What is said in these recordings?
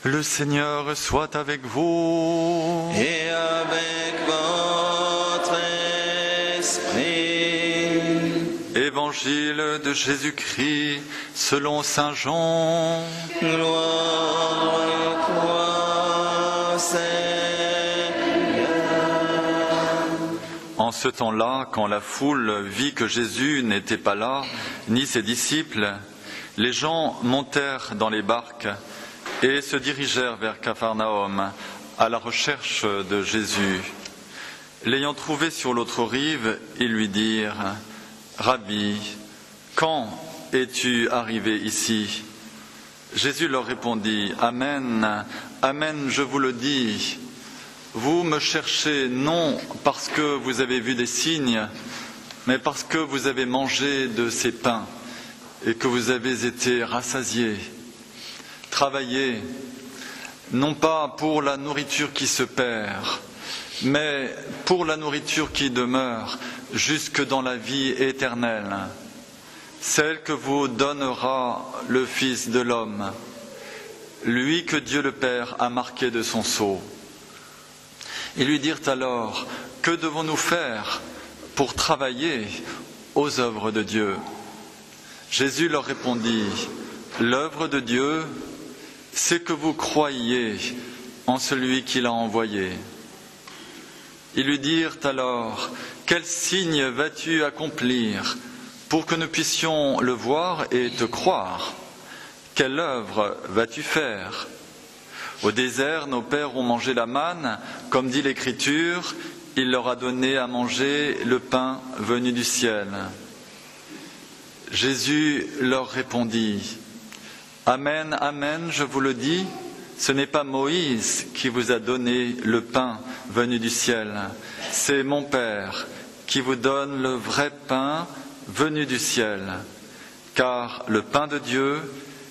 Le Seigneur soit avec vous. Et avec votre esprit. Évangile de Jésus-Christ selon saint Jean. Gloire à toi, Seigneur. En ce temps-là, quand la foule vit que Jésus n'était pas là, ni ses disciples, les gens montèrent dans les barques et se dirigèrent vers Capharnaüm à la recherche de Jésus. L'ayant trouvé sur l'autre rive, ils lui dirent « Rabbi, quand es-tu arrivé ici ?» Jésus leur répondit « Amen, Amen, je vous le dis. Vous me cherchez non parce que vous avez vu des signes, mais parce que vous avez mangé de ces pains et que vous avez été rassasiés. Travaillez, non pas pour la nourriture qui se perd, mais pour la nourriture qui demeure jusque dans la vie éternelle, celle que vous donnera le Fils de l'homme, lui que Dieu le Père a marqué de son sceau. » Ils lui dirent alors, « Que devons-nous faire pour travailler aux œuvres de Dieu ?» Jésus leur répondit, « L'œuvre de Dieu, c'est que vous croyiez en celui qui l'a envoyé. » Ils lui dirent alors, « Quel signe vas-tu accomplir pour que nous puissions le voir et te croire? Quelle œuvre vas-tu faire? Au désert, nos pères ont mangé la manne, comme dit l'Écriture, il leur a donné à manger le pain venu du ciel. » Jésus leur répondit, « Amen, Amen, je vous le dis, ce n'est pas Moïse qui vous a donné le pain venu du ciel, c'est mon Père qui vous donne le vrai pain venu du ciel. Car le pain de Dieu,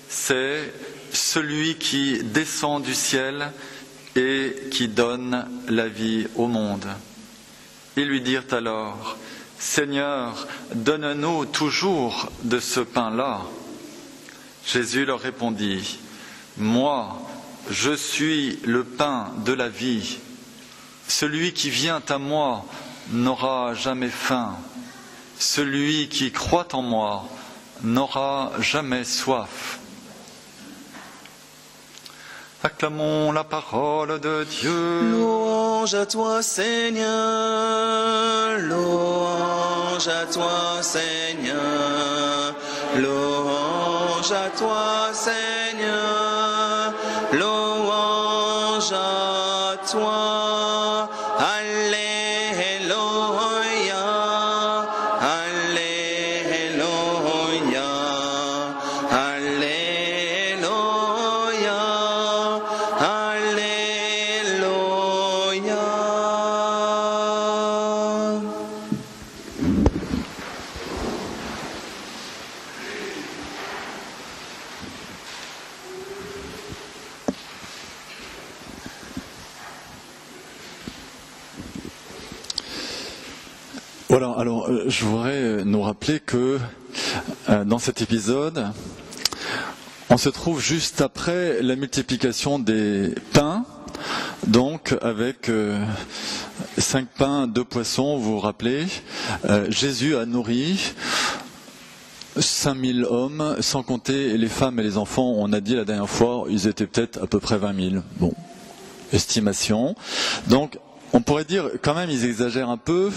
c'est celui qui descend du ciel et qui donne la vie au monde. » Ils lui dirent alors, « Seigneur, donne-nous toujours de ce pain-là. » Jésus leur répondit, « Moi, je suis le pain de la vie. Celui qui vient à moi n'aura jamais faim. Celui qui croit en moi n'aura jamais soif. » Acclamons la parole de Dieu. Louange à toi, Seigneur. Louange à toi, Seigneur. Louange à toi, Seigneur. Louange à toi. Alléluia. Alléluia. Alléluia. Alléluia. Voilà, alors je voudrais nous rappeler que dans cet épisode, on se trouve juste après la multiplication des pains, donc avec 5 pains, 2 poissons, vous vous rappelez, Jésus a nourri 5000 hommes, sans compter les femmes et les enfants. On a dit la dernière fois, ils étaient peut-être à peu près 20 000. Bon, estimation. Donc, on pourrait dire, quand même, ils exagèrent un peu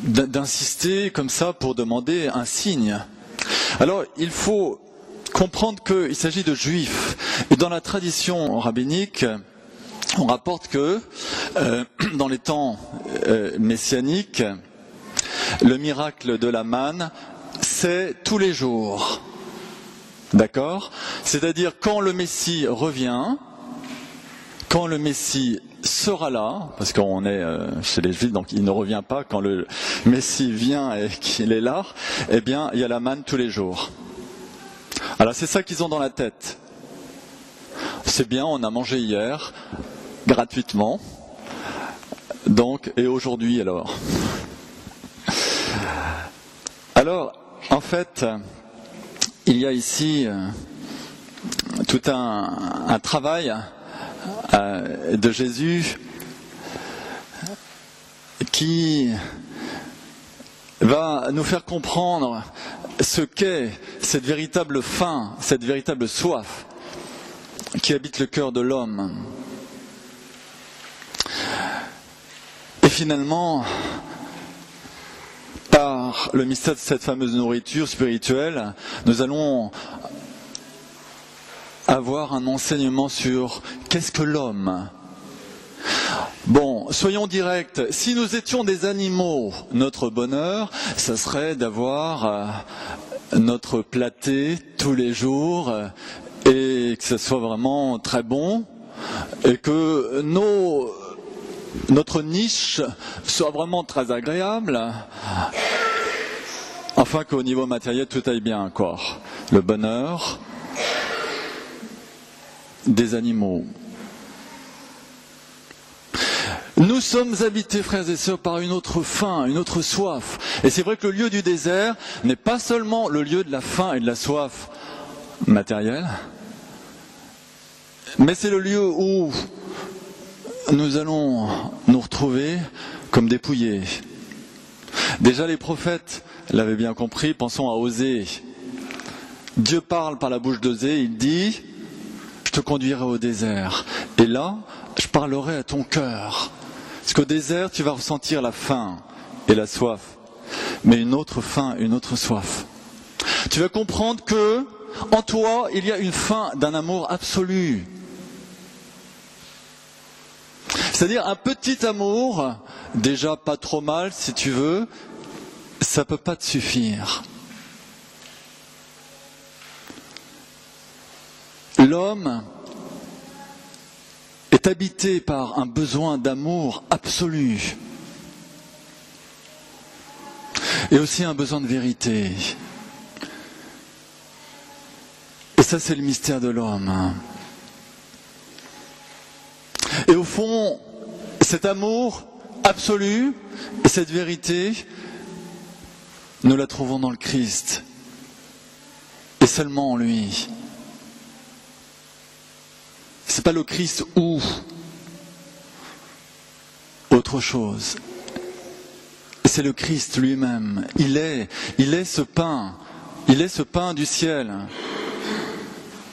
d'insister comme ça pour demander un signe. Alors, il faut comprendre qu'il s'agit de juifs. Et dans la tradition rabbinique, on rapporte que dans les temps messianiques, le miracle de la manne, c'est tous les jours. D'accord ? C'est-à-dire quand le Messie revient, quand le Messie sera là, parce qu'on est chez les Juifs, donc il ne revient pas, quand le Messie vient et qu'il est là, eh bien il y a la manne tous les jours. Alors c'est ça qu'ils ont dans la tête. C'est bien, on a mangé hier, gratuitement, donc, et aujourd'hui alors. Alors, en fait, il y a ici tout un travail de Jésus qui va nous faire comprendre ce qu'est cette véritable faim, cette véritable soif qui habite le cœur de l'homme. Et finalement, par le mystère de cette fameuse nourriture spirituelle, nous allons avoir un enseignement sur qu'est-ce que l'homme. Bon, soyons directs, si nous étions des animaux, notre bonheur, ça serait d'avoir notre pâté tous les jours et que ce soit vraiment très bon et que notre niche soit vraiment très agréable, afin qu'au niveau matériel tout aille bien, quoi. Le bonheur des animaux. Nous sommes habités, frères et sœurs, par une autre faim, une autre soif. Et c'est vrai que le lieu du désert n'est pas seulement le lieu de la faim et de la soif matérielle, mais c'est le lieu où nous allons nous retrouver comme dépouillés. Déjà les prophètes l'avaient bien compris, pensons à Osée. Dieu parle par la bouche d'Osée, il dit « Je te conduirai au désert, et là, je parlerai à ton cœur. » Parce qu'au désert, tu vas ressentir la faim et la soif, mais une autre faim, une autre soif. Tu vas comprendre que, en toi, il y a une faim d'un amour absolu. C'est-à-dire un petit amour, déjà pas trop mal si tu veux, ça peut pas te suffire. L'homme est habité par un besoin d'amour absolu et aussi un besoin de vérité. Et ça, c'est le mystère de l'homme. Et au fond, cet amour absolu et cette vérité, nous la trouvons dans le Christ et seulement en lui. C'est pas le Christ ou autre chose. C'est le Christ lui-même. Il est ce pain. Il est ce pain du ciel.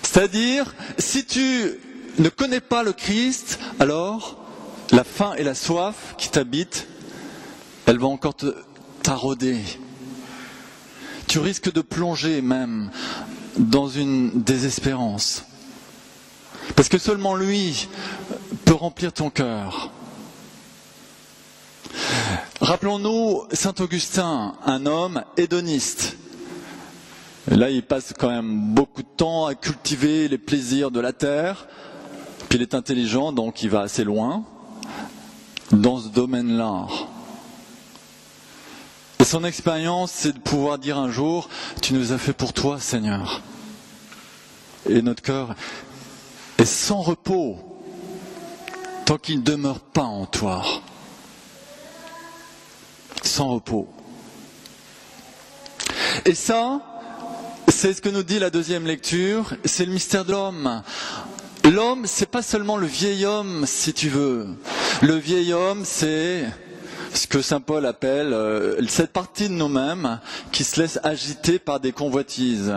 C'est-à-dire, si tu ne connais pas le Christ, alors la faim et la soif qui t'habitent, elles vont encore te tarauder. Tu risques de plonger même dans une désespérance. Parce que seulement lui peut remplir ton cœur. Rappelons-nous Saint Augustin, un homme hédoniste. Et là, il passe quand même beaucoup de temps à cultiver les plaisirs de la terre. Puis il est intelligent, donc il va assez loin dans ce domaine-là. Et son expérience, c'est de pouvoir dire un jour, tu nous as fait pour toi, Seigneur. Et notre cœur est sans repos tant qu'il ne demeure pas en toi. Sans repos. Et ça, c'est ce que nous dit la deuxième lecture, c'est le mystère de l'homme. L'homme, c'est pas seulement le vieil homme, si tu veux. Le vieil homme, c'est ce que saint Paul appelle cette partie de nous-mêmes qui se laisse agiter par des convoitises.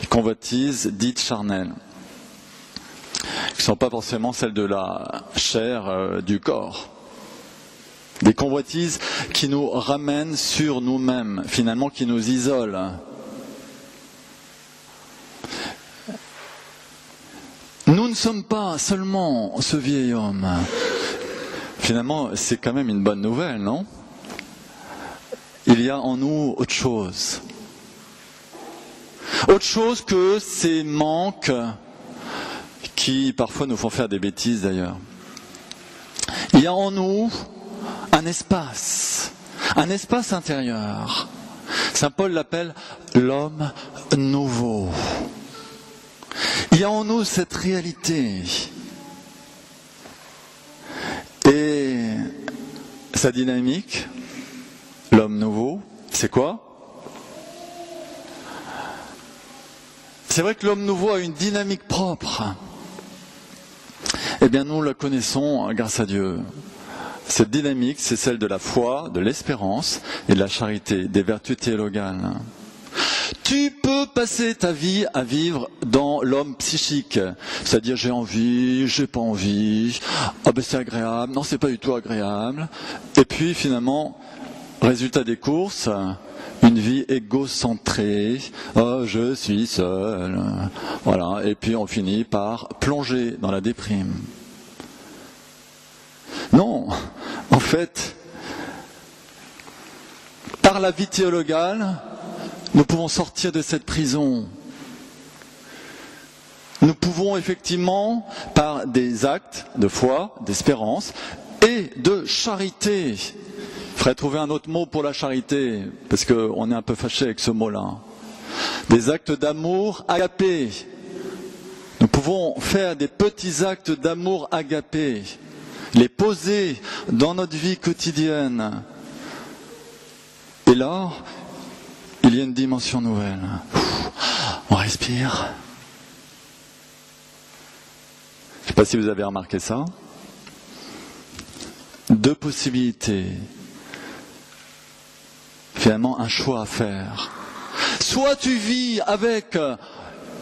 Des convoitises dites charnelles. Qui ne sont pas forcément celles de la chair du corps. Des convoitises qui nous ramènent sur nous-mêmes, finalement qui nous isolent. Nous ne sommes pas seulement ce vieil homme. Finalement, c'est quand même une bonne nouvelle, non ? Il y a en nous autre chose. Autre chose que ces manques qui parfois nous font faire des bêtises d'ailleurs. Il y a en nous un espace intérieur. Saint Paul l'appelle l'homme nouveau. Il y a en nous cette réalité. Et sa dynamique, l'homme nouveau, c'est quoi ? c'est vrai que l'homme nouveau a une dynamique propre. Eh bien, nous la connaissons grâce à Dieu. Cette dynamique, c'est celle de la foi, de l'espérance et de la charité, des vertus théologales. Tu peux passer ta vie à vivre dans l'homme psychique, c'est-à-dire j'ai envie, j'ai pas envie, ah ben c'est agréable, non c'est pas du tout agréable, et puis finalement, résultat des courses, une vie égocentrée, oh je suis seul, voilà, et puis on finit par plonger dans la déprime. Non, en fait, par la vie théologale, nous pouvons sortir de cette prison. Nous pouvons effectivement, par des actes de foi, d'espérance et de charité. Il faudrait trouver un autre mot pour la charité, parce qu'on est un peu fâché avec ce mot-là. Des actes d'amour agapé. Nous pouvons faire des petits actes d'amour agapé, les poser dans notre vie quotidienne. Et là, il y a une dimension nouvelle. On respire. Je ne sais pas si vous avez remarqué ça. Deux possibilités. Finalement, un choix à faire. Soit tu vis avec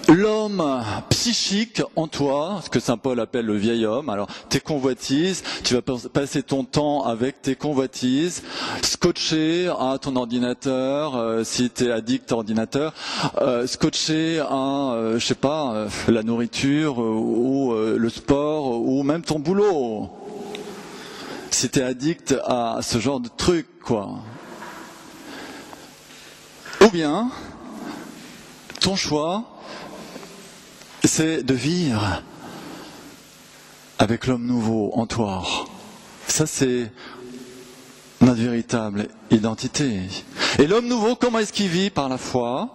l'homme psychique en toi, ce que saint Paul appelle le vieil homme, alors tes convoitises, tu vas passer ton temps avec tes convoitises, scotché à ton ordinateur, si tu es addict à ordinateur, scotché à, je sais pas, la nourriture ou le sport ou même ton boulot. Si tu es addict à ce genre de truc, quoi. Ou bien, ton choix, c'est de vivre avec l'homme nouveau en toi. Ça, c'est notre véritable identité. Et l'homme nouveau, comment est-ce qu'il vit? Par la foi,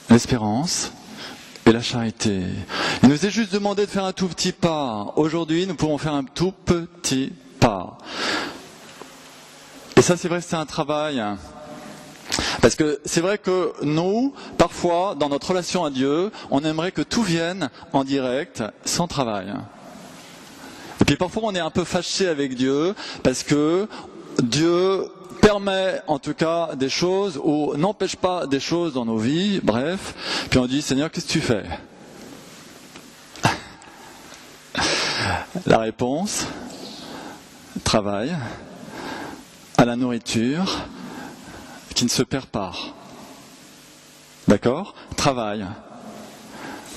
l'espérance et la charité. Il nous est juste demandé de faire un tout petit pas. Aujourd'hui, nous pouvons faire un tout petit pas. Et ça, c'est vrai, c'est un travail. Parce que c'est vrai que nous, parfois, dans notre relation à Dieu, on aimerait que tout vienne en direct, sans travail. Et puis parfois, on est un peu fâché avec Dieu, parce que Dieu permet, en tout cas, des choses, ou n'empêche pas des choses dans nos vies, bref. Puis on dit, Seigneur, qu'est-ce que tu fais? La réponse, travail, à la nourriture, qui ne se perd pas. D'accord? Travail.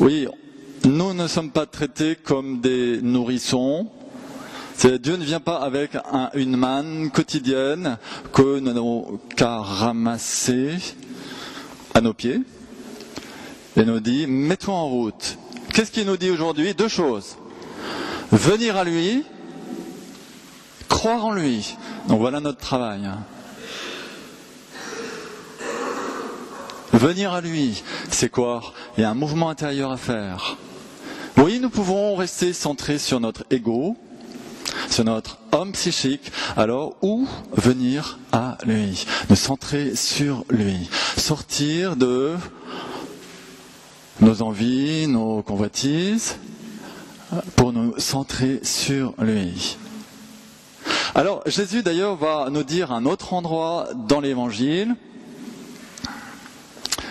Oui, nous ne sommes pas traités comme des nourrissons. Dieu ne vient pas avec une manne quotidienne que nous n'avons qu'à ramasser à nos pieds et nous dit, mets-toi en route. Qu'est-ce qu'il nous dit aujourd'hui? Deux choses. Venir à lui, croire en lui. Donc voilà notre travail. Venir à lui, c'est quoi? Il y a un mouvement intérieur à faire. Oui, nous pouvons rester centrés sur notre ego, sur notre homme psychique, alors où venir à lui? Nous centrer sur lui. Sortir de nos envies, nos convoitises, pour nous centrer sur lui. Alors, Jésus d'ailleurs va nous dire un autre endroit dans l'évangile,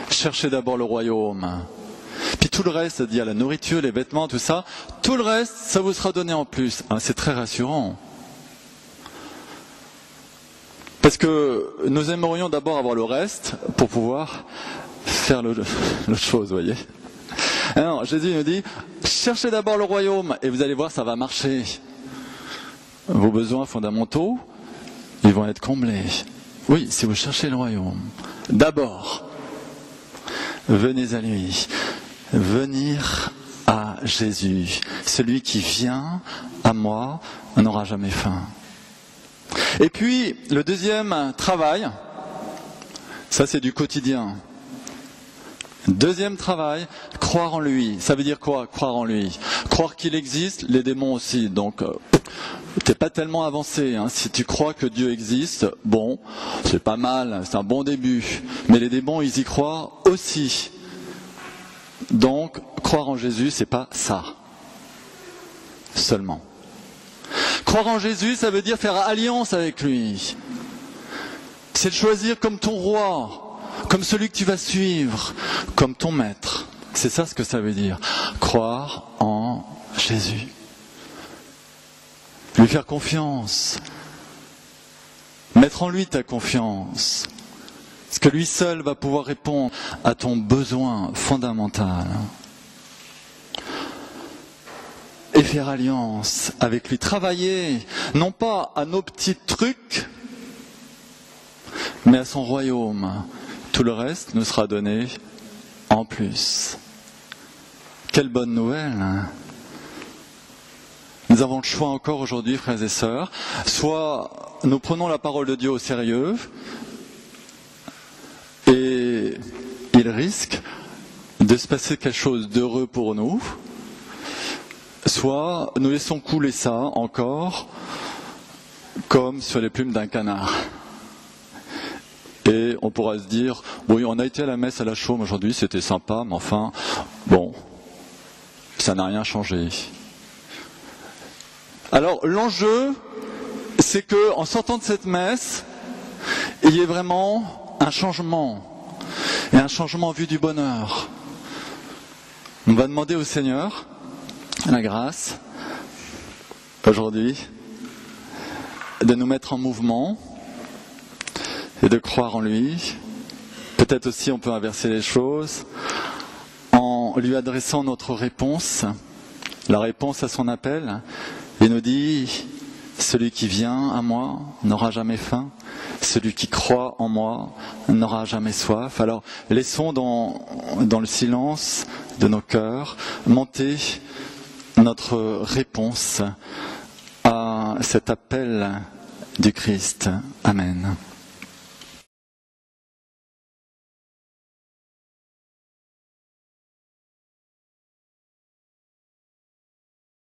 cherchez d'abord le royaume. Puis tout le reste, c'est-à-dire la nourriture, les vêtements, tout ça, tout le reste, ça vous sera donné en plus. C'est très rassurant. Parce que nous aimerions d'abord avoir le reste pour pouvoir faire l'autre chose, vous voyez. Alors, Jésus nous dit, cherchez d'abord le royaume et vous allez voir, ça va marcher. Vos besoins fondamentaux, ils vont être comblés. Oui, si vous cherchez le royaume, d'abord, venez à lui. Venir à Jésus. Celui qui vient à moi n'aura jamais faim. Et puis, le deuxième travail, ça c'est du quotidien. Deuxième travail, croire en lui. Ça veut dire quoi, croire en lui? Croire qu'il existe, les démons aussi. Donc, t'es pas tellement avancé. Si tu crois que Dieu existe, bon, c'est pas mal, c'est un bon début. Mais les démons, ils y croient aussi. Donc, croire en Jésus, c'est pas ça. Seulement. Croire en Jésus, ça veut dire faire alliance avec lui. C'est le choisir comme ton roi, comme celui que tu vas suivre, comme ton maître. C'est ça ce que ça veut dire. Croire en Jésus. Lui faire confiance. Mettre en lui ta confiance. Parce que lui seul va pouvoir répondre à ton besoin fondamental. Et faire alliance avec lui. Travailler, non pas à nos petits trucs, mais à son royaume. Tout le reste nous sera donné en plus. Quelle bonne nouvelle, hein? Nous avons le choix encore aujourd'hui, frères et sœurs. Soit nous prenons la parole de Dieu au sérieux, et il risque de se passer quelque chose d'heureux pour nous, soit nous laissons couler ça encore comme sur les plumes d'un canard. Et on pourra se dire, oui, on a été à la messe à la Chaume aujourd'hui, c'était sympa, mais enfin, bon, ça n'a rien changé. Alors l'enjeu, c'est que en sortant de cette messe, il y ait vraiment un changement, et un changement en vue du bonheur. On va demander au Seigneur la grâce, aujourd'hui, de nous mettre en mouvement et de croire en lui. Peut-être aussi on peut inverser les choses en lui adressant notre réponse, la réponse à son appel. Il nous dit, celui qui vient à moi n'aura jamais faim, celui qui croit en moi n'aura jamais soif. Alors laissons dans le silence de nos cœurs monter notre réponse à cet appel du Christ. Amen.